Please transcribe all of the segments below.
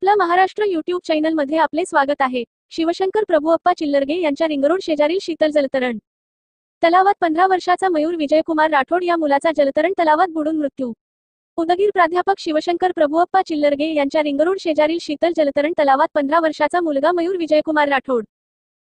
आपला महाराष्ट्र यूट्यूब चॅनलमध्ये आपले स्वागत आहे। शिवशंकर प्रभुअप्पा चिल्लरगे यांच्या रिंगरोड शेजारील शीतल जलतरण तलावात 15 वर्षाचा मयूर विजयकुमार राठोड या मुलाचा जलतरण तलावात बुडून मृत्यू। उदगीर प्राध्यापक शिवशंकर प्रभुअप्पा चिल्लरगे यांच्या रिंगरोड शेजारील शीतल जलतरण तलावात 15 वर्षाचा मुलगा मयूर विजयकुमार राठोड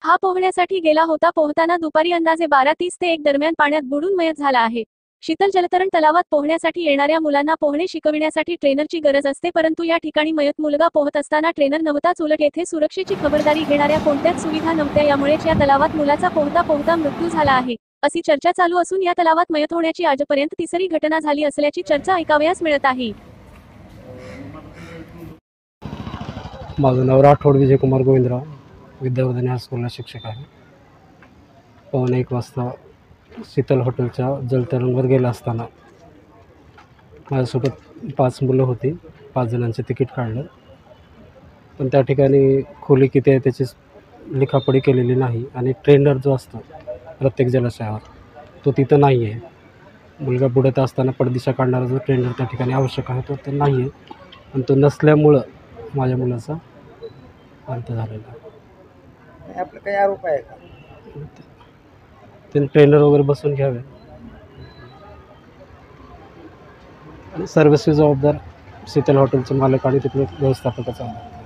हा पोहण्यासाठी गेला होता। पोहताना दुपारी अंदाजे 12:30 ते 1 दरम्यान पाण्यात बुडून मयत झाला आहे। शीतल जलतरण तलावात पोहण्यासाठी येणाऱ्या मुलांना पोहणे शिकविण्यासाठी ट्रेनरची गरज असते, परंतु या ठिकाणी मयत मुलगा पोहत असताना ट्रेनर नव्हताच, उलट येथे सुरक्षेची खबरदारी घेणाऱ्या कोणत्याच सुविधा नव्हत्या। यामुळेच या तलावात मुलाचा पोहता मृत्यू झाला आहे, अशी चर्चा चालू असून या तलावात मयत होण्याची आजपर्यंत तिसरी घटना झाली असल्याची चर्चा ऐकावयास मिळत आहे। माझं नाव राठोड विजयकुमार गोविंदराव, विद्यावर्धनी हायस्कूलला शिक्षक आहे। 1:15 वाजता शीतल हॉटेलच्या जलतरणवर गेला असताना माझ्यासोबत 5 मुलं होती। 5 जणांचे तिकीट काढलं, पण त्या ठिकाणी खोली किती आहे त्याची लिखापडी केलेली नाही आणि ट्रेनर जो असतो प्रत्येक जलाशयावर तो तिथं नाही आहे। मुलगा बुडत असताना पडदिशा काढणारा जो ट्रेनर त्या ठिकाणी आवश्यक आहे तो नाही आहे, आणि तो नसल्यामुळं माझ्या मुलाचा अंत झालेला आहे। आपलं काही आरोप आहे का? त्यांनी ट्रेनर वगैरे बसून घ्यावे आणि सर्व्हिसची जबाबदार शीतल हॉटेलचे मालक आणि तिथले व्यवस्थापकाचा आहे।